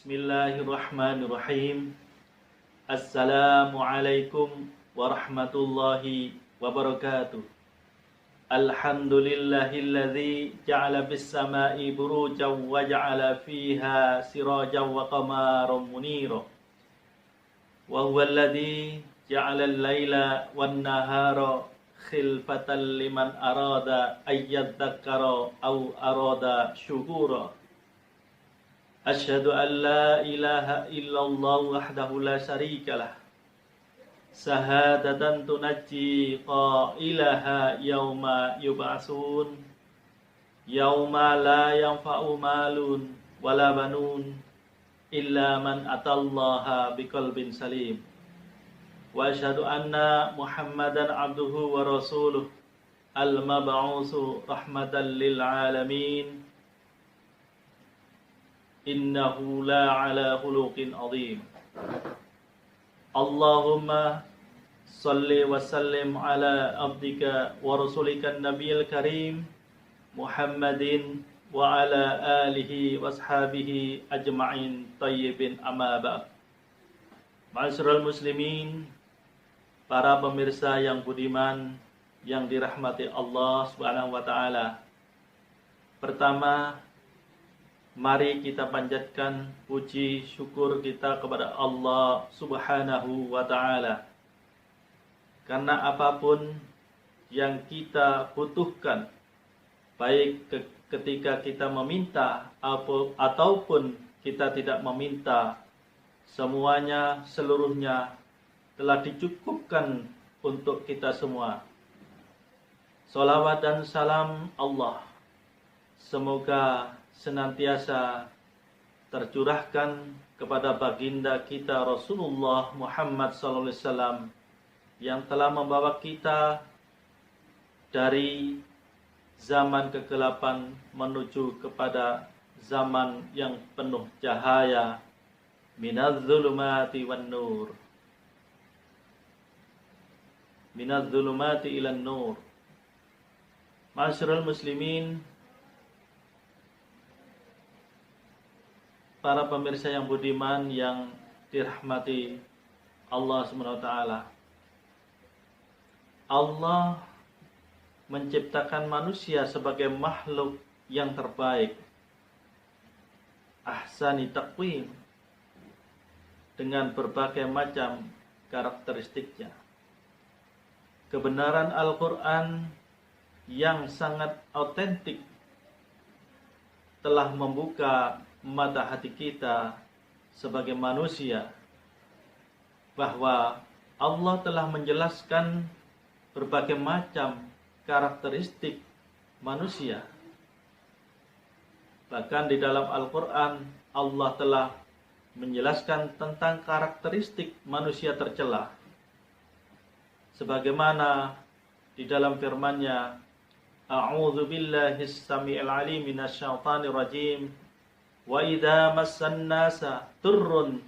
Bismillahirrahmanirrahim. Assalamualaikum warahmatullahi wabarakatuh. Alhamdulillahilladzi ja'ala bis sama'i burujan wa ja'ala fiha sirajan wa qamaran munira. Wa huwa alladzi ja'ala al-laila wan nahara khilfatan liman arada ayyadzakkara aw arada syukura. Asyhadu an la ilaha illallah wahdahu la syarikalah. Syahadatan tunajji qailaha yauma yub'atsun. Yauma la yanfa'u malun wala banun illa man atallaha biqalbin salim. Wa asyhadu anna Muhammadan abduhu wa rasuluh al-mab'utsu rahmatan lil alamin. Innahu la ala khuluqin azim. Allahumma salli wa sallim ala abdika wa rasulika nabiyil karim Muhammadin wa ala alihi wa ashabihi ajma'in tayyibin amma ba'd. Ma'asyiral muslimin, para pemirsa yang budiman yang dirahmati Allah Subhanahu wa taala. Pertama, mari kita panjatkan puji syukur kita kepada Allah Subhanahu wa ta'ala. Karena apapun yang kita butuhkan, baik ketika kita meminta ataupun kita tidak meminta, semuanya seluruhnya telah dicukupkan untuk kita semua. Salawat dan salam Allah semoga senantiasa tercurahkan kepada baginda kita Rasulullah Muhammad SAW yang telah membawa kita dari zaman kegelapan menuju kepada zaman yang penuh cahaya, minadz zulumati wan nur, minadz zulumati ilan nur. Ma'asyiral muslimin, para pemirsa yang budiman yang dirahmati Allah SWT. Allah menciptakan manusia sebagai makhluk yang terbaik, ahsani taqwim, dengan berbagai macam karakteristiknya. Kebenaran Al-Quran yang sangat autentik telah membuka mata hati kita sebagai manusia bahwa Allah telah menjelaskan berbagai macam karakteristik manusia. Bahkan di dalam Al-Quran Allah telah menjelaskan tentang karakteristik manusia tercela, sebagaimana di dalam firman-Nya, A'udzu billahis samii'il 'aliim minasyaitonir rajim. Wa idza massan nasa turrun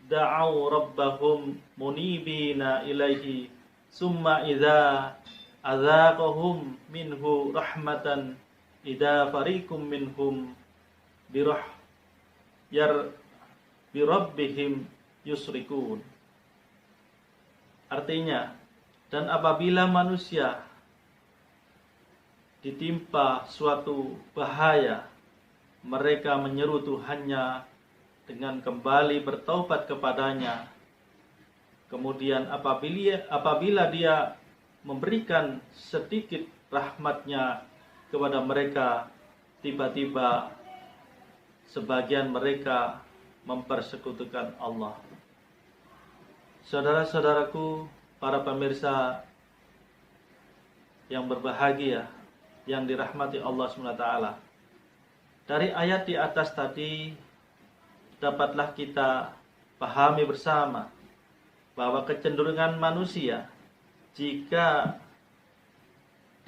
da'au rabbahum munibina ilaihi summa idza adzaqahum minhu rahmatan idza fariqum minhum birabbihim yusrikun. Artinya, dan apabila manusia ditimpa suatu bahaya, mereka menyeru Tuhannya dengan kembali bertaubat kepadanya. Kemudian apabila dia memberikan sedikit rahmatnya kepada mereka, tiba-tiba sebagian mereka mempersekutukan Allah. Saudara-saudaraku, para pemirsa yang berbahagia, yang dirahmati Allah SWT, dari ayat di atas tadi dapatlah kita pahami bersama bahwa kecenderungan manusia jika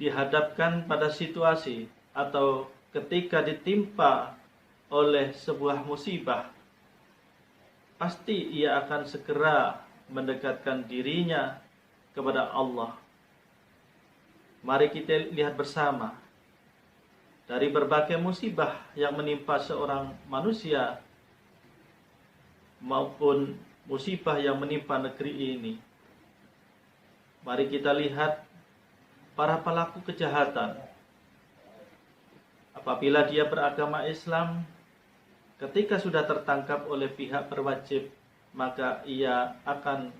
dihadapkan pada situasi atau ketika ditimpa oleh sebuah musibah, pasti ia akan segera mendekatkan dirinya kepada Allah. Mari kita lihat bersama dari berbagai musibah yang menimpa seorang manusia, maupun musibah yang menimpa negeri ini. Mari kita lihat para pelaku kejahatan. Apabila dia beragama Islam, ketika sudah tertangkap oleh pihak berwajib, maka ia akan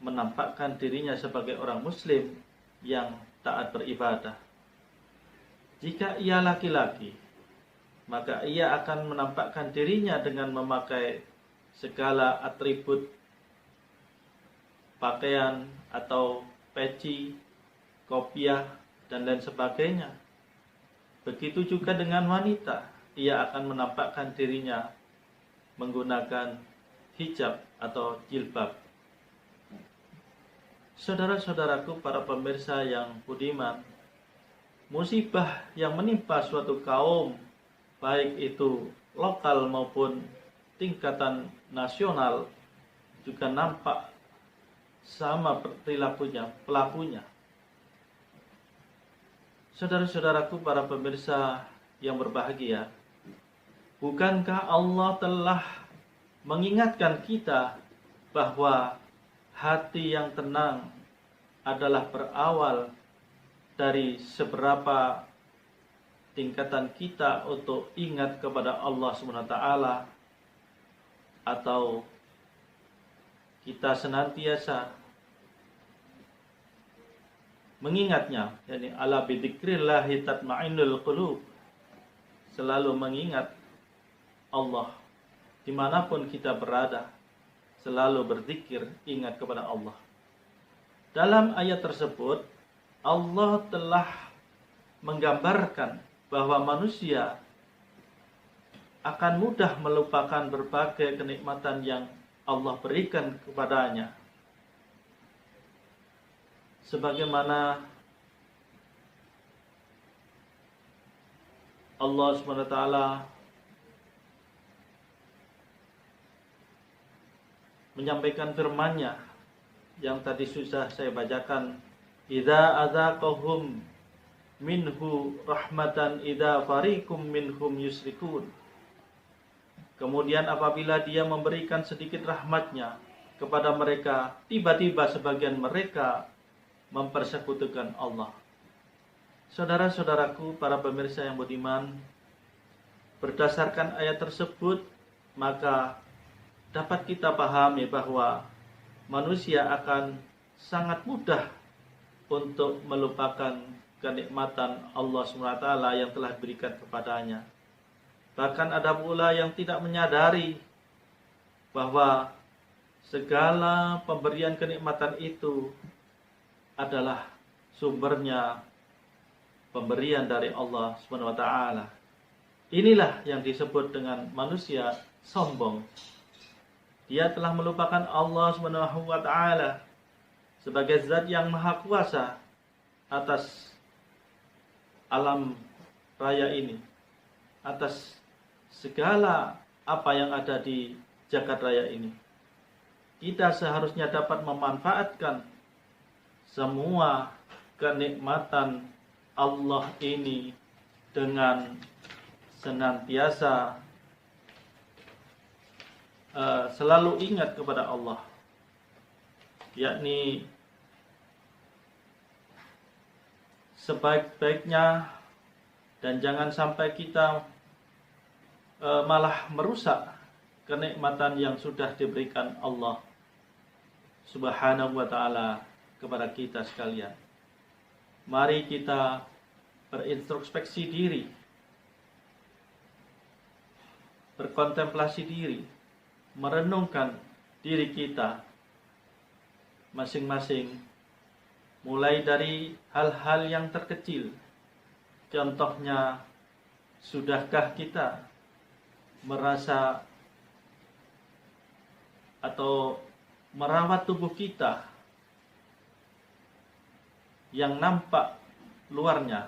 menampakkan dirinya sebagai orang Muslim yang taat beribadah. Jika ia laki-laki, maka ia akan menampakkan dirinya dengan memakai segala atribut pakaian atau peci, kopiah, dan lain sebagainya. Begitu juga dengan wanita, ia akan menampakkan dirinya menggunakan hijab atau jilbab. Saudara-saudaraku, para pemirsa yang budiman, musibah yang menimpa suatu kaum, baik itu lokal maupun tingkatan nasional, juga nampak sama perilakunya, pelakunya. Saudara-saudaraku, para pemirsa yang berbahagia, bukankah Allah telah mengingatkan kita bahwa hati yang tenang adalah berawal dari seberapa tingkatan kita untuk ingat kepada Allah SWT, atau kita senantiasa mengingatnya, yakni ala bidzikrillahi tatma'innul qulub, selalu mengingat Allah dimanapun kita berada, selalu berzikir, ingat kepada Allah. Dalam ayat tersebut Allah telah menggambarkan bahwa manusia akan mudah melupakan berbagai kenikmatan yang Allah berikan kepadanya, sebagaimana Allah SWT menyampaikan firman-Nya yang tadi sudah saya bacakan, idza adzaqahum minhu rahmatan idza fariqum minhum yusrikun. Kemudian apabila dia memberikan sedikit rahmatnya kepada mereka, tiba-tiba sebagian mereka mempersekutukan Allah. Saudara-saudaraku, para pemirsa yang budiman, berdasarkan ayat tersebut, maka dapat kita pahami bahwa manusia akan sangat mudah untuk melupakan kenikmatan Allah SWT yang telah diberikan kepadanya. Bahkan ada pula yang tidak menyadari bahwa segala pemberian kenikmatan itu adalah sumbernya pemberian dari Allah SWT. Inilah yang disebut dengan manusia sombong. Dia telah melupakan Allah SWT sebagai zat yang maha kuasa atas alam raya ini, atas segala apa yang ada di jagat raya ini. Kita seharusnya dapat memanfaatkan semua kenikmatan Allah ini dengan senantiasa selalu ingat kepada Allah, yakni sebaik-baiknya, dan jangan sampai kita malah merusak kenikmatan yang sudah diberikan Allah Subhanahu wa ta'ala kepada kita sekalian. Mari kita berintrospeksi diri, berkontemplasi diri, merenungkan diri kita masing-masing, mulai dari hal-hal yang terkecil. Contohnya, sudahkah kita merasa atau merawat tubuh kita yang nampak luarnya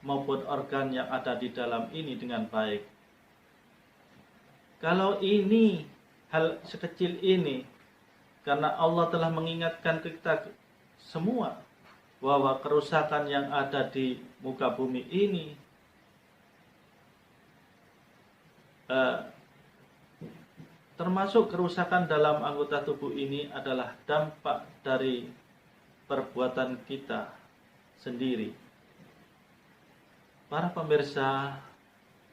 maupun organ yang ada di dalam ini dengan baik? Kalau ini, hal sekecil ini, karena Allah telah mengingatkan kita semua bahwa kerusakan yang ada di muka bumi ini termasuk kerusakan dalam anggota tubuh ini adalah dampak dari perbuatan kita sendiri. Para pemirsa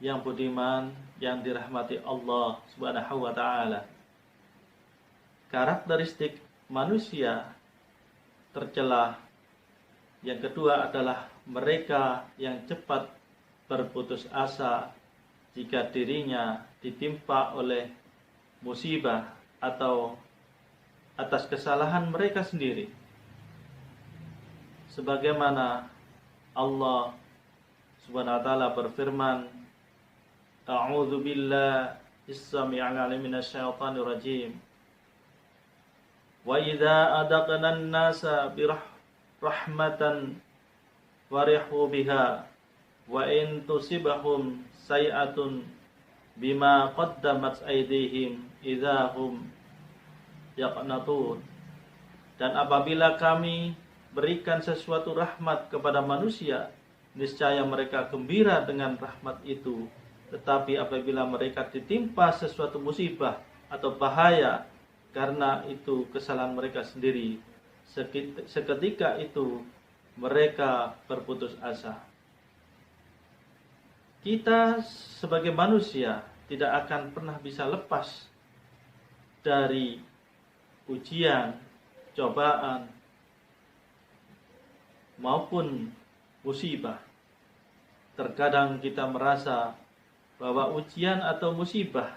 yang budiman, yang dirahmati Allah Subhanahu wa taala, karakteristik manusia tercela yang kedua adalah mereka yang cepat berputus asa jika dirinya ditimpa oleh musibah atau atas kesalahan mereka sendiri. Sebagaimana Allah Subhanahu wa taala berfirman, A'udzu billahi as-sami'il 'alim minasyaitonir rajim. Wa idza adaqna an-nasa birahmatan farihu biha wa in tusibahum sayi'atun bima qaddamat aydihim idza hum yaqnatun. Dan apabila kami berikan sesuatu rahmat kepada manusia, niscaya mereka gembira dengan rahmat itu. Tetapi apabila mereka ditimpa sesuatu musibah atau bahaya karena itu kesalahan mereka sendiri, seketika itu mereka berputus asa. Kita sebagai manusia tidak akan pernah bisa lepas dari ujian, cobaan, maupun musibah. Terkadang kita merasa bahwa ujian atau musibah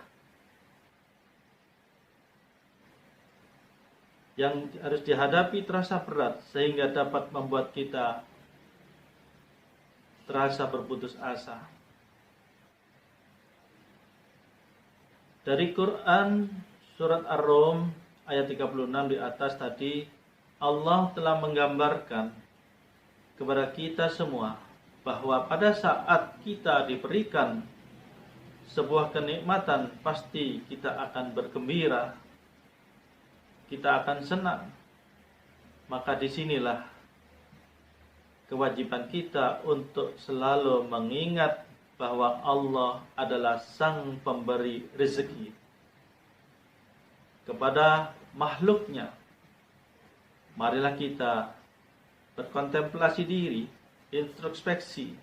yang harus dihadapi terasa berat sehingga dapat membuat kita terasa berputus asa. Dari Quran surat Ar-Rum ayat 36 di atas tadi, Allah telah menggambarkan kepada kita semua bahwa pada saat kita diberikan sebuah kenikmatan, pasti kita akan bergembira, kita akan senang. Maka disinilah kewajiban kita untuk selalu mengingat bahwa Allah adalah sang pemberi rezeki kepada makhluknya. Marilah kita berkontemplasi diri, introspeksi,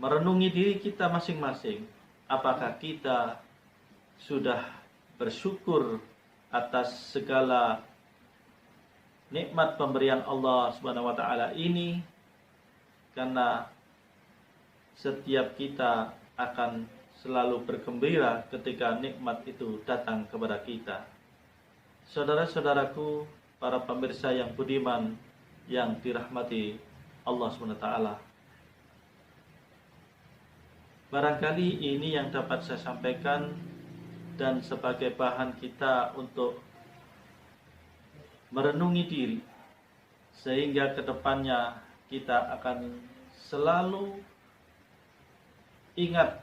merenungi diri kita masing-masing. Apakah kita sudah bersyukur atas segala nikmat pemberian Allah Subhanahu wa taala ini? Karena setiap kita akan selalu bergembira ketika nikmat itu datang kepada kita. Saudara-saudaraku, para pemirsa yang budiman, yang dirahmati Allah SWT, barangkali ini yang dapat saya sampaikan dan sebagai bahan kita untuk merenungi diri, sehingga kedepannya kita akan selalu ingat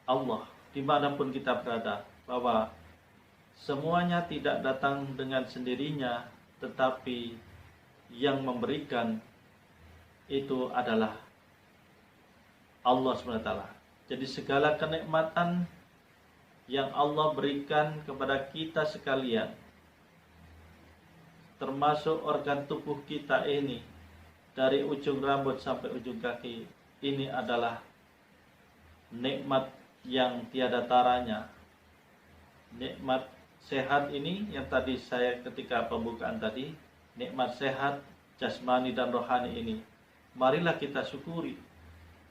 Allah dimanapun kita berada, bahwa semuanya tidak datang dengan sendirinya, tetapi yang memberikan itu adalah Allah SWT. Jadi segala kenikmatan yang Allah berikan kepada kita sekalian, termasuk organ tubuh kita ini, dari ujung rambut sampai ujung kaki, ini adalah nikmat yang tiada taranya. Nikmat sehat ini yang tadi saya ketika pembukaan tadi, nikmat sehat jasmani dan rohani ini, marilah kita syukuri.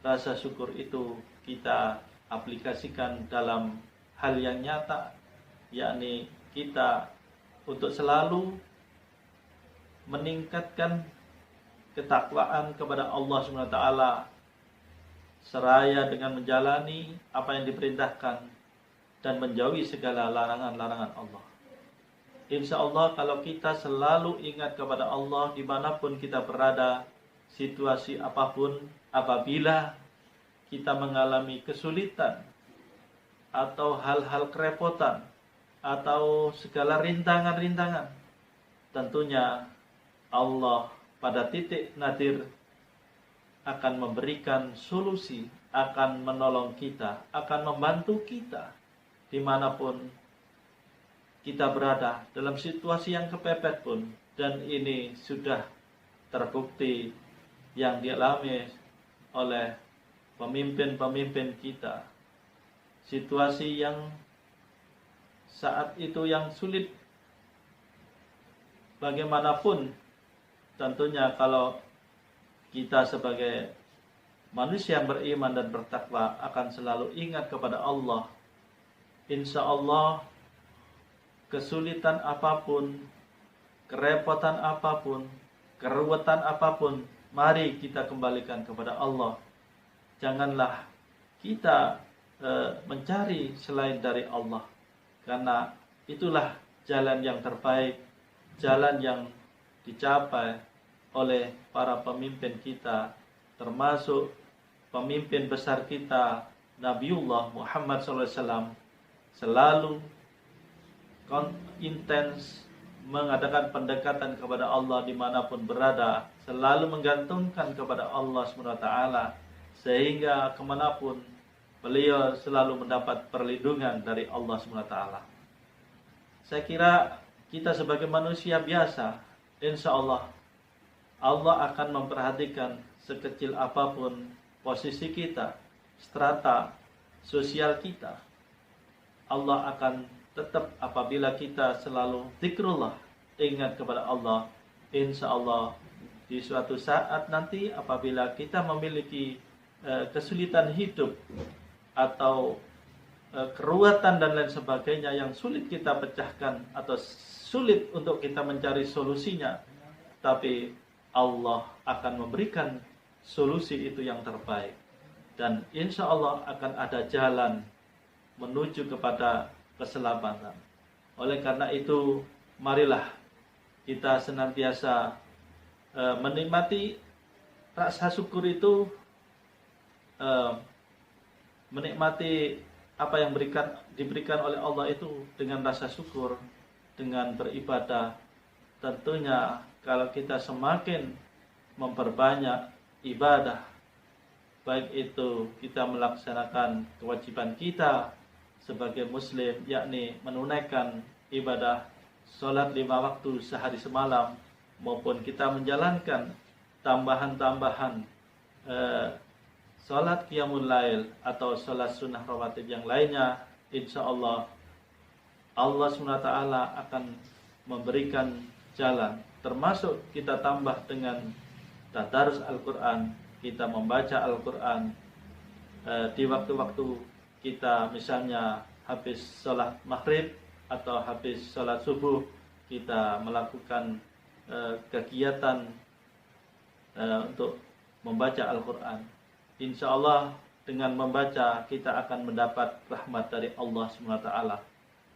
Rasa syukur itu kita aplikasikan dalam hal yang nyata, yakni kita untuk selalu meningkatkan ketakwaan kepada Allah SWT, seraya dengan menjalani apa yang diperintahkan dan menjauhi segala larangan-larangan Allah. Insya Allah kalau kita selalu ingat kepada Allah dimanapun kita berada, situasi apapun, apabila kita mengalami kesulitan atau hal-hal kerepotan atau segala rintangan-rintangan, tentunya Allah pada titik nadir akan memberikan solusi, akan menolong kita, akan membantu kita dimanapun kita berada, dalam situasi yang kepepet pun. Dan ini sudah terbukti yang dialami oleh pemimpin-pemimpin kita. Situasi yang saat itu yang sulit bagaimanapun, tentunya kalau kita sebagai manusia yang beriman dan bertakwa akan selalu ingat kepada Allah. Insya Allah kesulitan apapun, kerepotan apapun, keruwetan apapun, mari kita kembalikan kepada Allah. Janganlah kita mencari selain dari Allah, karena itulah jalan yang terbaik, jalan yang dicapai oleh para pemimpin kita, termasuk pemimpin besar kita Nabiullah Muhammad SAW, selalu intens mengadakan pendekatan kepada Allah dimanapun berada, selalu menggantungkan kepada Allah SWT, sehingga kemanapun beliau selalu mendapat perlindungan dari Allah SWT. Saya kira kita sebagai manusia biasa, insya Allah Allah akan memperhatikan sekecil apapun posisi kita, strata sosial kita. Allah akan tetap apabila kita selalu zikrullah, ingat kepada Allah. Insya Allah di suatu saat nanti apabila kita memiliki kesulitan hidup atau keruwetan dan lain sebagainya yang sulit kita pecahkan atau sulit untuk kita mencari solusinya, tapi Allah akan memberikan solusi itu yang terbaik, dan insya Allah akan ada jalan menuju kepada keselamatan. Oleh karena itu, marilah kita senantiasa menikmati rasa syukur itu, menikmati apa yang diberikan oleh Allah itu dengan rasa syukur, dengan beribadah. Tentunya kalau kita semakin memperbanyak ibadah, baik itu kita melaksanakan kewajiban kita sebagai muslim, yakni menunaikan ibadah sholat 5 waktu sehari semalam, maupun kita menjalankan tambahan-tambahan sholat qiyamul lail atau sholat sunnah rawatib yang lainnya, insya Allah Allah SWT akan memberikan jalan, termasuk kita tambah dengan tadarus Al-Quran, kita membaca Al-Quran di waktu-waktu kita, misalnya habis sholat maghrib atau habis sholat subuh, kita melakukan kegiatan untuk membaca Al-Quran. Insya Allah dengan membaca kita akan mendapat rahmat dari Allah SWT.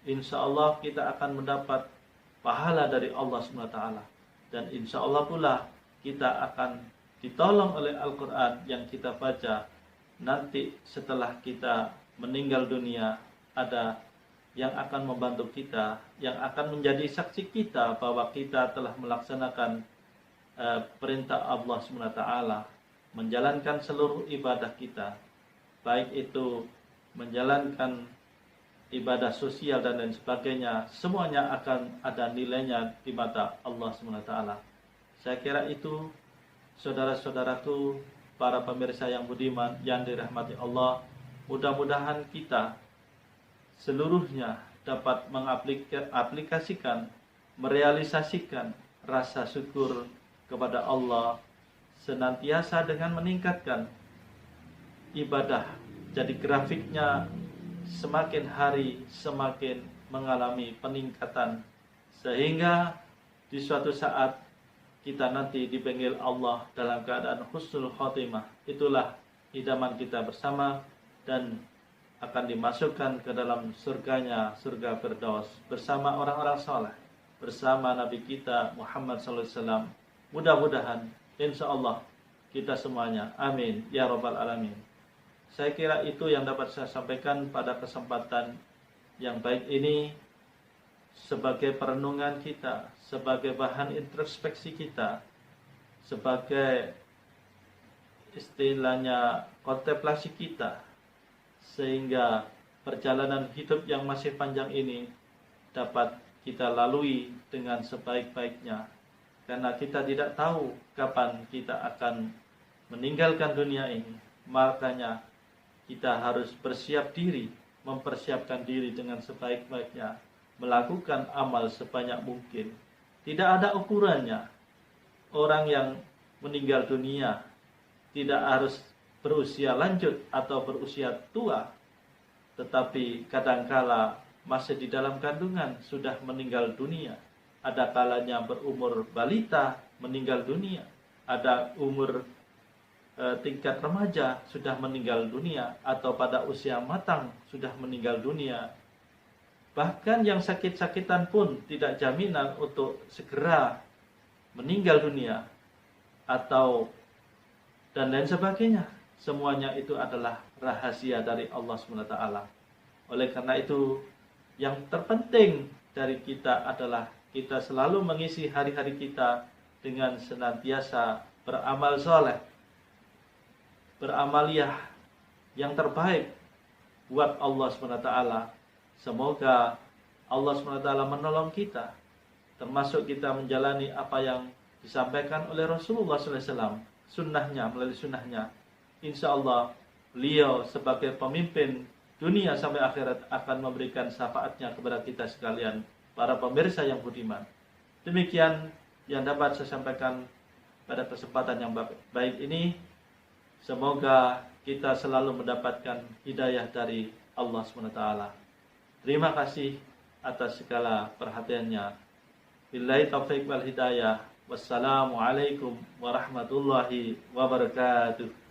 Insya Allah kita akan mendapat pahala dari Allah SWT. Dan insya Allah pula kita akan ditolong oleh Al-Quran yang kita baca. Nanti setelah kita meninggal dunia, ada yang akan membantu kita, yang akan menjadi saksi kita bahwa kita telah melaksanakan perintah Allah SWT, menjalankan seluruh ibadah kita, baik itu menjalankan ibadah sosial dan lain sebagainya, semuanya akan ada nilainya di mata Allah SWT. Saya kira itu, saudara-saudaraku, para pemirsa yang budiman, yang dirahmati Allah, mudah-mudahan kita seluruhnya dapat mengaplikasikan, merealisasikan rasa syukur kepada Allah senantiasa dengan meningkatkan ibadah. Jadi grafiknya semakin hari semakin mengalami peningkatan, sehingga di suatu saat kita nanti dipanggil Allah dalam keadaan husnul khotimah. Itulah idaman kita bersama, dan akan dimasukkan ke dalam surganya, surga Firdaus, bersama orang-orang saleh, bersama Nabi kita Muhammad SAW. Mudah-mudahan, insya Allah kita semuanya, amin ya rabbal alamin. Saya kira itu yang dapat saya sampaikan pada kesempatan yang baik ini, sebagai perenungan kita, sebagai bahan introspeksi kita, sebagai istilahnya kontemplasi kita, sehingga perjalanan hidup yang masih panjang ini dapat kita lalui dengan sebaik-baiknya. Karena kita tidak tahu kapan kita akan meninggalkan dunia ini. Makanya kita harus bersiap diri, mempersiapkan diri dengan sebaik-baiknya, melakukan amal sebanyak mungkin. Tidak ada ukurannya. Orang yang meninggal dunia tidak harus berusia lanjut atau berusia tua, tetapi kadangkala masih di dalam kandungan sudah meninggal dunia. Ada kalanya berumur balita meninggal dunia, ada umur tingkat remaja sudah meninggal dunia, atau pada usia matang sudah meninggal dunia. Bahkan yang sakit-sakitan pun tidak jaminan untuk segera meninggal dunia atau dan lain sebagainya. Semuanya itu adalah rahasia dari Allah SWT. Oleh karena itu, yang terpenting dari kita adalah kita selalu mengisi hari-hari kita dengan senantiasa beramal soleh, beramaliyah yang terbaik buat Allah SWT. Semoga Allah SWT menolong kita, termasuk kita menjalani apa yang disampaikan oleh Rasulullah SAW, sunnahnya, melalui sunnahnya. Insya Allah beliau sebagai pemimpin dunia sampai akhirat akan memberikan syafaatnya kepada kita sekalian, para pemirsa yang budiman. Demikian yang dapat saya sampaikan pada kesempatan yang baik ini. Semoga kita selalu mendapatkan hidayah dari Allah SWT. Terima kasih atas segala perhatiannya. Billahi taufiq wal hidayah. Wassalamualaikum warahmatullahi wabarakatuh.